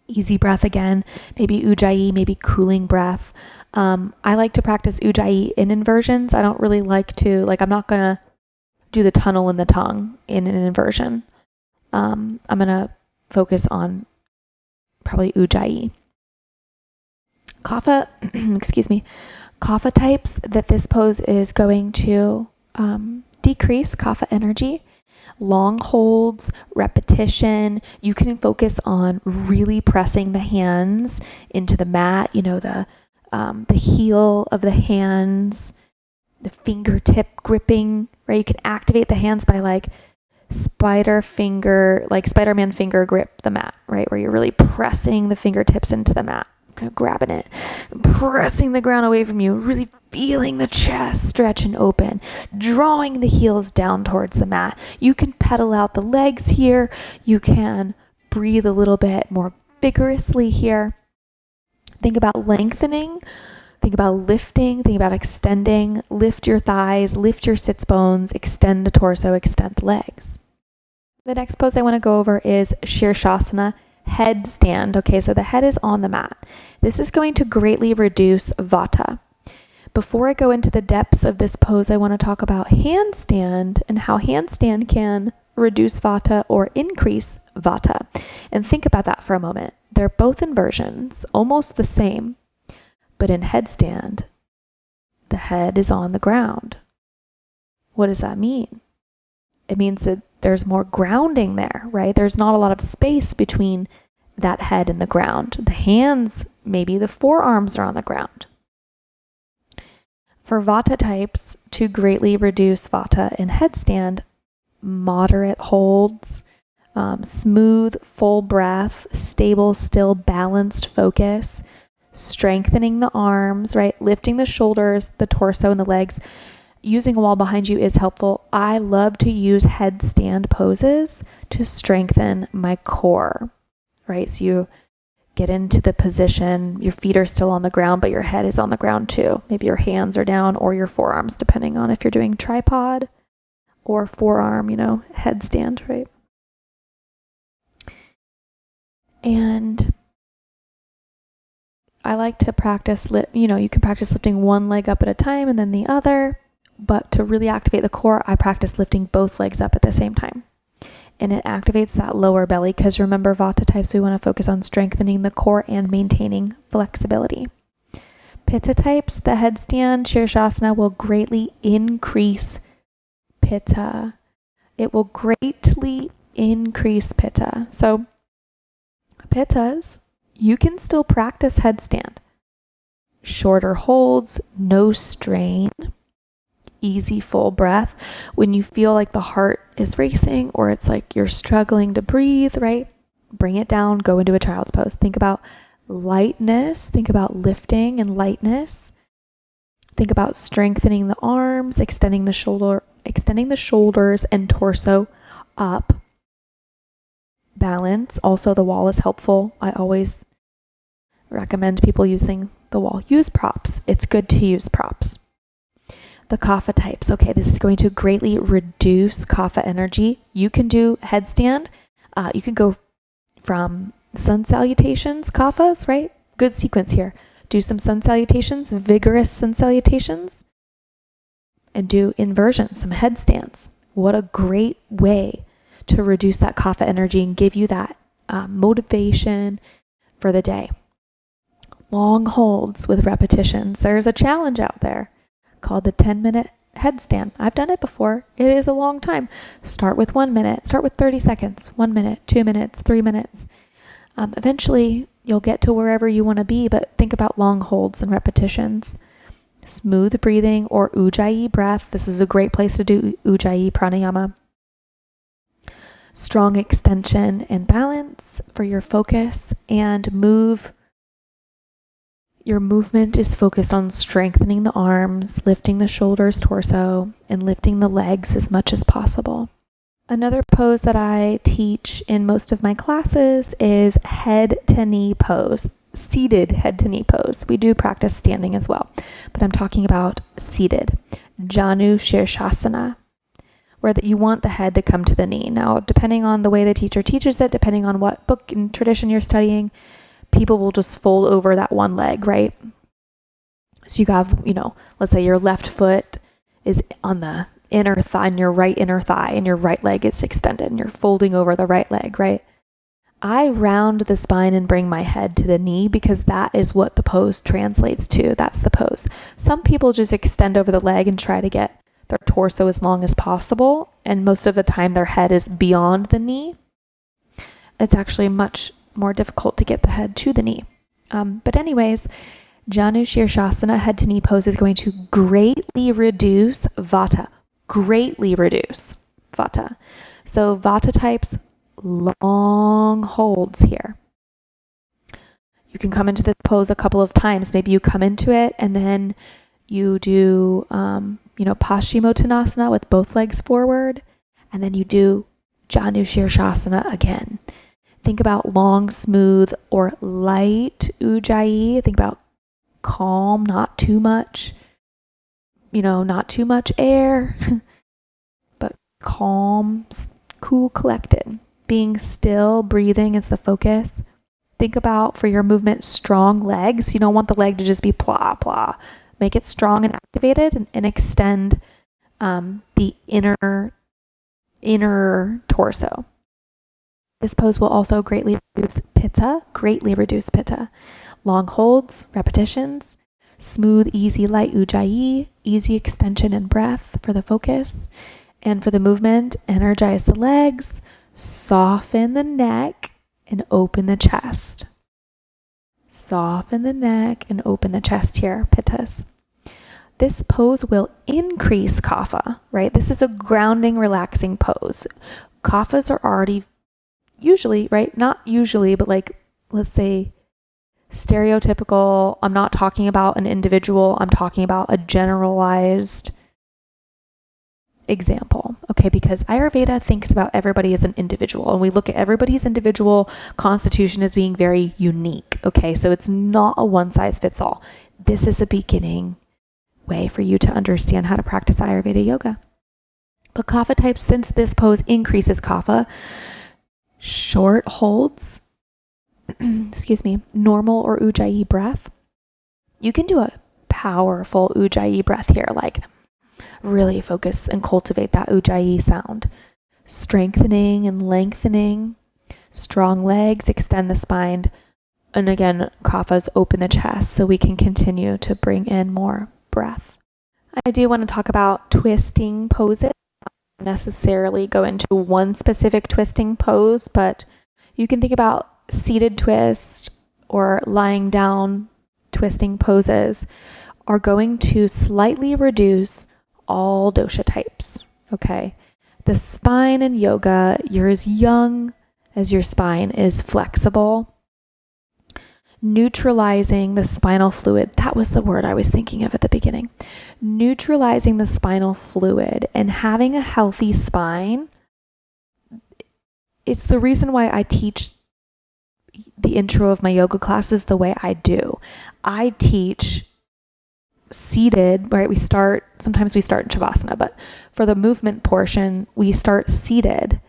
Easy breath again, maybe Ujjayi, maybe cooling breath. I like to practice Ujjayi in inversions. I don't really like to, I'm not going to do the tunnel in the tongue in an inversion. I'm going to focus on probably Ujjayi. Kapha, Kapha types that this pose is going to decrease Kapha energy. Long holds, repetition. You can focus on really pressing the hands into the mat, the heel of the hands, the fingertip gripping, right? You can activate the hands by Spider-Man finger grip the mat, right? Where you're really pressing the fingertips into the mat, kind of grabbing it, pressing the ground away from you, really feeling the chest stretch and open, drawing the heels down towards the mat. You can pedal out the legs here. You can breathe a little bit more vigorously here. Think about lengthening. Think about lifting. Think about extending. Lift your thighs, lift your sits bones, extend the torso, extend the legs. The next pose I want to go over is Shirshasana, headstand. Okay, so the head is on the mat. This is going to greatly reduce Vata. Before I go into the depths of this pose, I want to talk about handstand and how handstand can reduce Vata or increase Vata. And think about that for a moment. They're both inversions, almost the same, but in headstand, the head is on the ground. What does that mean? It means that there's more grounding there, right? There's not a lot of space between that head and the ground. The hands, maybe the forearms are on the ground. For Vata types, to greatly reduce Vata in headstand, moderate holds, smooth, full breath, stable, still, balanced focus, strengthening the arms, right? Lifting the shoulders, the torso, and the legs. Using a wall behind you is helpful. I love to use headstand poses to strengthen my core, right? So you get into the position, your feet are still on the ground, but your head is on the ground too. Maybe your hands are down or your forearms, depending on if you're doing tripod or forearm, headstand, right? And I like to practice, you can practice lifting one leg up at a time and then the other. But to really activate the core, I practice lifting both legs up at the same time. and it activates that lower belly because remember, Vata types, we want to focus on strengthening the core and maintaining flexibility. Pitta types, the headstand Shirshasana will greatly increase Pitta. It will greatly increase Pitta. So Pittas, you can still practice headstand. Shorter holds, no strain, easy full breath. When you feel like the heart is racing or it's like you're struggling to breathe, right? Bring it down, go into a child's pose. Think about lightness, think about lifting and lightness. Think about strengthening the arms, extending the shoulders and torso up. Balance. Also, the wall is helpful. I always recommend people using the wall. Use props. It's good to use props. The Kapha types. Okay, this is going to greatly reduce Kapha energy. You can do headstand. You can go from sun salutations, Kaphas, right? Good sequence here. Do some sun salutations, vigorous sun salutations, and do inversions, some headstands. What a great way to reduce that Kapha energy and give you that motivation for the day. Long holds with repetitions. There's a challenge out there called the 10-minute headstand. I've done it before. It is a long time. Start with 1 minute. Start with 30 seconds. 1 minute, 2 minutes, 3 minutes. Eventually, you'll get to wherever you want to be, but think about long holds and repetitions. Smooth breathing or Ujjayi breath. This is a great place to do Ujjayi pranayama. Strong extension and balance for your focus and move. Your movement is focused on strengthening the arms, lifting the shoulders, torso, and lifting the legs as much as possible. Another pose that I teach in most of my classes is head to knee pose, seated head to knee pose. We do practice standing as well, but I'm talking about seated. Janu Shirshasana, where you want the head to come to the knee. Now, depending on the way the teacher teaches it, depending on what book and tradition you're studying, people will just fold over that one leg, right? So you have, let's say your left foot is on the inner thigh, and your right inner thigh, and your right leg is extended, and you're folding over the right leg, right? I round the spine and bring my head to the knee because that is what the pose translates to. That's the pose. Some people just extend over the leg and try to get their torso as long as possible, and most of the time their head is beyond the knee. It's actually much more difficult to get the head to the knee. But anyways, Janu Shirshasana head to knee pose is going to greatly reduce Vata. Greatly reduce Vata. So Vata types, long holds here. You can come into the pose a couple of times. Maybe you come into it and then you do, Paschimottanasana with both legs forward, and then you do Janu Shirshasana again. Think about long, smooth, or light Ujjayi. Think about calm, not too much, not too much air, but calm, cool, collected. Being still, breathing is the focus. Think about, for your movement, strong legs. You don't want the leg to just be plah, plah. Make it strong and activated and extend the inner torso. This pose will also greatly reduce Pitta. Long holds, repetitions, smooth, easy, light Ujjayi, easy extension and breath for the focus. And for the movement, energize the legs, soften the neck, and open the chest. Soften the neck and open the chest here, Pittas. This pose will increase Kapha, right? This is a grounding, relaxing pose. Kaphas are already usually, right? Not usually, but let's say stereotypical. I'm not talking about an individual. I'm talking about a generalized example, okay? Because Ayurveda thinks about everybody as an individual, and we look at everybody's individual constitution as being very unique, okay? So it's not a one size fits all. This is a beginning way for you to understand how to practice Ayurveda yoga. But Kapha types, since this pose increases Kapha, short holds, normal or Ujjayi breath. You can do a powerful Ujjayi breath here, like really focus and cultivate that Ujjayi sound. strengthening and lengthening. Strong legs, extend the spine. And again, Kaphas, open the chest so we can continue to bring in more breath. I do want to talk about twisting poses. Not necessarily go into one specific twisting pose, but you can think about seated twist or lying down twisting poses are going to slightly reduce all dosha types, okay? The spine in yoga, you're as young as your spine is flexible. Neutralizing the spinal fluid, that was the word I was thinking of at the beginning. Neutralizing the spinal fluid and having a healthy spine, it's the reason why I teach the intro of my yoga classes the way I do. I teach seated, right? Sometimes we start in Shavasana, but for the movement portion, we start seated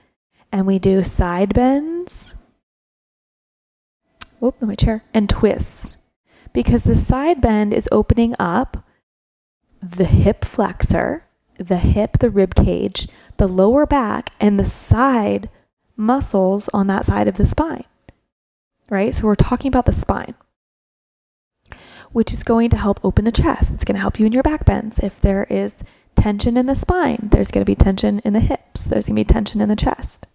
and we do side bends. Whoop, in my chair. And twists. Because the side bend is opening up the hip flexor, the hip, the rib cage, the lower back, and the side muscles on that side of the spine. Right? So we're talking about the spine, which is going to help open the chest. It's going to help you in your back bends. If there is tension in the spine, there's going to be tension in the hips. There's going to be tension in the chest.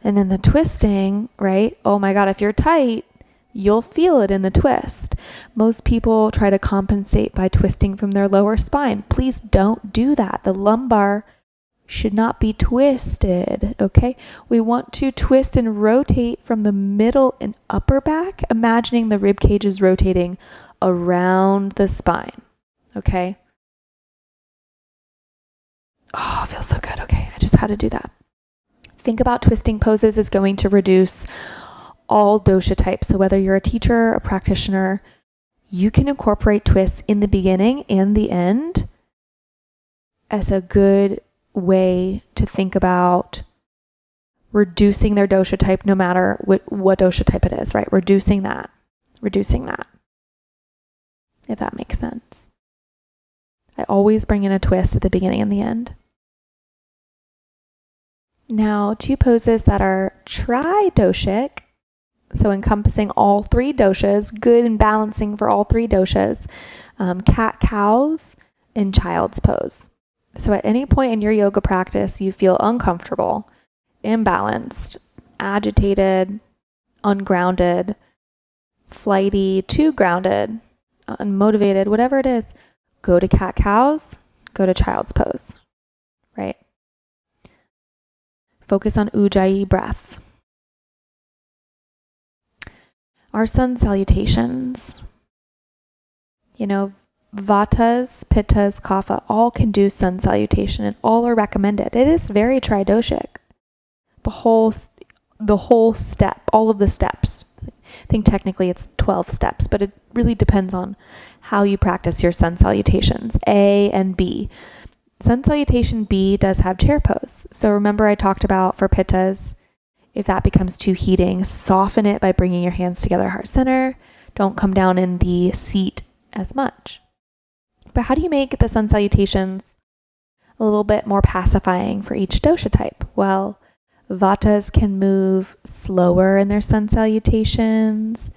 And then the twisting, right? Oh my God, if you're tight, you'll feel it in the twist. Most people try to compensate by twisting from their lower spine. Please don't do that. The lumbar should not be twisted, okay? We want to twist and rotate from the middle and upper back, imagining the rib cage is rotating around the spine, okay? Oh, it feels so good. Okay, I just had to do that. Think about twisting poses is going to reduce all dosha types. So whether you're a teacher, a practitioner, you can incorporate twists in the beginning and the end as a good way to think about reducing their dosha type, no matter what dosha type it is, right? Reducing that, if that makes sense. I always bring in a twist at the beginning and the end. Now, two poses that are tri-doshic, so encompassing all three doshas, good and balancing for all three doshas, cat-cows and child's pose. So at any point in your yoga practice, you feel uncomfortable, imbalanced, agitated, ungrounded, flighty, too grounded, unmotivated, whatever it is, go to cat-cows, go to child's pose, right? Focus on Ujjayi breath. Our sun salutations, Vatas, Pittas, Kapha, all can do sun salutation and all are recommended. It is very tridoshic. The whole step, all of the steps. I think technically it's 12 steps, but it really depends on how you practice your sun salutations, A and B. Sun salutation B does have chair pose. So remember I talked about for Pittas, if that becomes too heating, soften it by bringing your hands together heart center. Don't come down in the seat as much. But how do you make the sun salutations a little bit more pacifying for each dosha type? Well, Vatas can move slower in their sun salutations,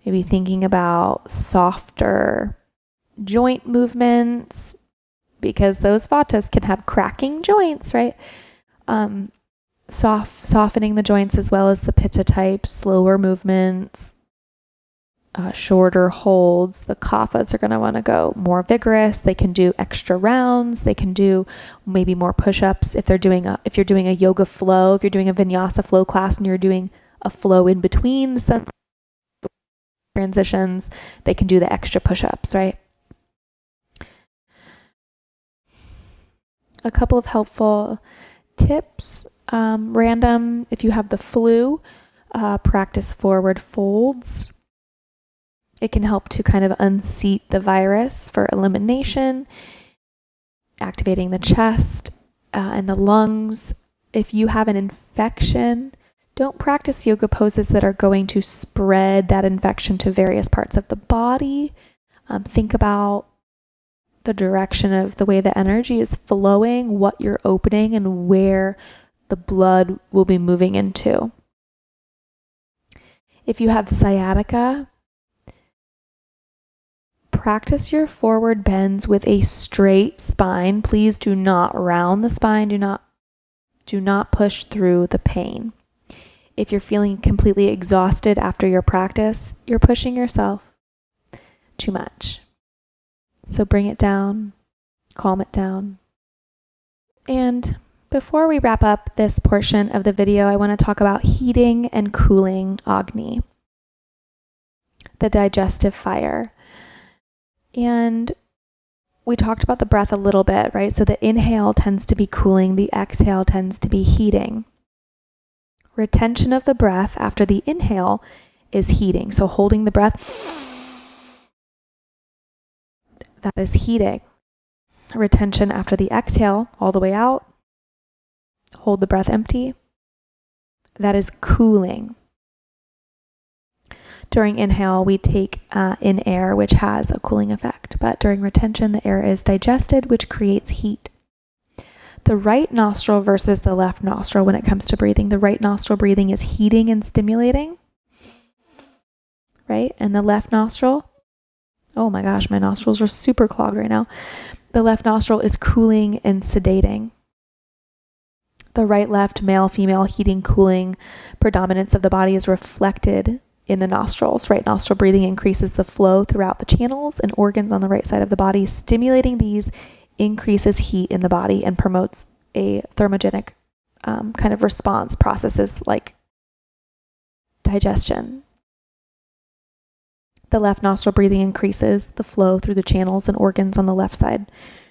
maybe thinking about softer joint movements, because those Vatas can have cracking joints, right? Softening the joints, as well as the Pitta type, slower movements, shorter holds. The Kaphas are going to want to go more vigorous. They can do extra rounds. They can do maybe more push-ups if you're doing a yoga flow, if you're doing a vinyasa flow class and you're doing a flow in between the transitions, they can do the extra push-ups, right? A couple of helpful tips. Random, if you have the flu, practice forward folds. It can help to kind of unseat the virus for elimination, activating the chest and the lungs. If you have an infection, don't practice yoga poses that are going to spread that infection to various parts of the body. Think about the direction of the way the energy is flowing, what you're opening, and where the blood will be moving into. If you have sciatica, practice your forward bends with a straight spine. Please do not round the spine. Do not push through the pain. If you're feeling completely exhausted after your practice, you're pushing yourself too much. So bring it down, calm it down. And before we wrap up this portion of the video, I want to talk about heating and cooling Agni, the digestive fire. And we talked about the breath a little bit, right? So the inhale tends to be cooling, the exhale tends to be heating. Retention of the breath after the inhale is heating. So holding the breath, that is heating. Retention after the exhale, all the way out, hold the breath empty, that is cooling. During inhale, we take in air, which has a cooling effect, but during retention, the air is digested, which creates heat. The right nostril versus the left nostril when it comes to breathing. The right nostril breathing is heating and stimulating, right? And the left nostril, oh my gosh, my nostrils are super clogged right now. The left nostril is cooling and sedating. The right, left, male, female, heating, cooling predominance of the body is reflected in the nostrils. Right nostril breathing increases the flow throughout the channels and organs on the right side of the body. Stimulating these increases heat in the body and promotes a thermogenic kind of response processes like digestion. The left nostril breathing increases the flow through the channels and organs on the left side.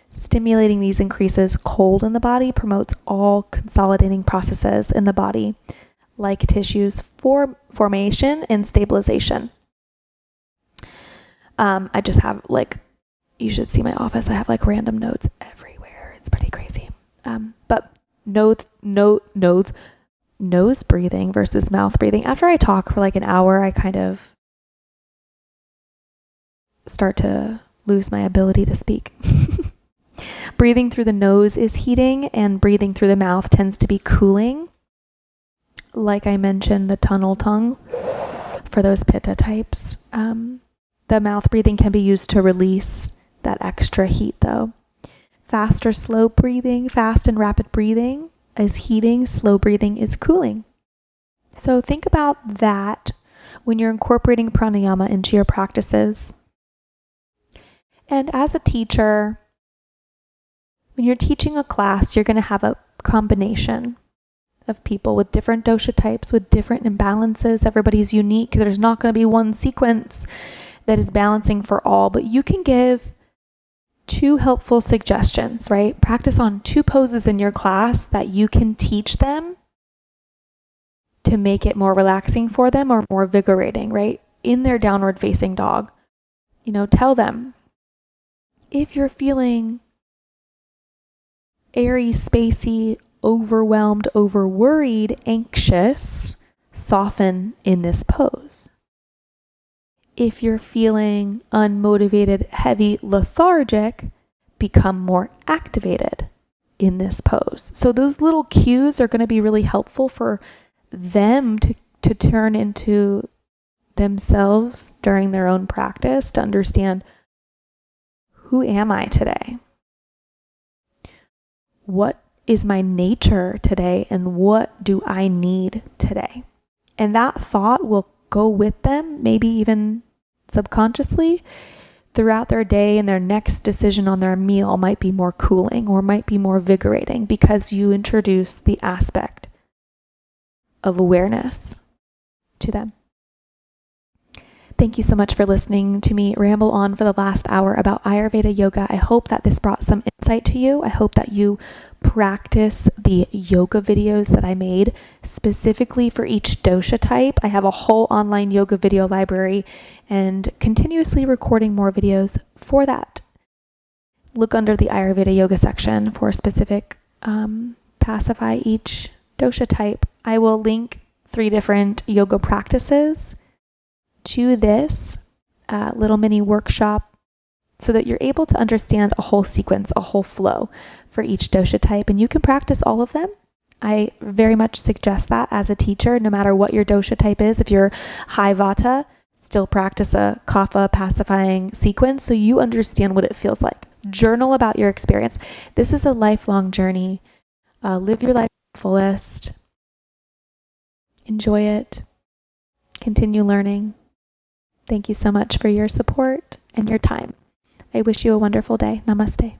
Stimulating these increases cold in the body, promotes all consolidating processes in the body, like tissues formation and stabilization. I just have you should see my office. I have random notes everywhere. It's pretty crazy. But nose breathing versus mouth breathing. After I talk for an hour, I kind of start to lose my ability to speak. Breathing through the nose is heating, and breathing through the mouth tends to be cooling. Like I mentioned, the tunnel tongue for those Pitta types. The mouth breathing can be used to release that extra heat though. Fast or slow breathing, fast and rapid breathing is heating, slow breathing is cooling. So think about that when you're incorporating pranayama into your practices. And as a teacher, when you're teaching a class, you're going to have a combination of people with different dosha types, with different imbalances. Everybody's unique. There's not going to be one sequence that is balancing for all, but you can give 2 helpful suggestions, right? Practice on 2 poses in your class that you can teach them to make it more relaxing for them or more vigorating, right? In their downward facing dog, tell them, if you're feeling airy, spacey, overwhelmed, over-worried, anxious, soften in this pose. If you're feeling unmotivated, heavy, lethargic, become more activated in this pose. So those little cues are going to be really helpful for them to turn into themselves during their own practice, to understand, who am I today? What is my nature today, and what do I need today? And that thought will go with them, maybe even subconsciously, throughout their day, and their next decision on their meal might be more cooling or might be more vigorating because you introduce the aspect of awareness to them. Thank you so much for listening to me ramble on for the last hour about Ayurveda yoga. I hope that this brought some insight to you. I hope that you practice the yoga videos that I made specifically for each dosha type. I have a whole online yoga video library and continuously recording more videos for that. Look under the Ayurveda yoga section for specific pacify each dosha type. I will link 3 different yoga practices to this little mini workshop so that you're able to understand a whole sequence, a whole flow for each dosha type, and you can practice all of them I very much suggest that as a teacher, no matter what your dosha type is. If you're high Vata, still practice a Kapha pacifying sequence so you understand what it feels like. Journal about your experience. This is a lifelong journey. Live your life to the fullest. Enjoy it. Continue learning. Thank you so much for your support and your time. I wish you a wonderful day. Namaste.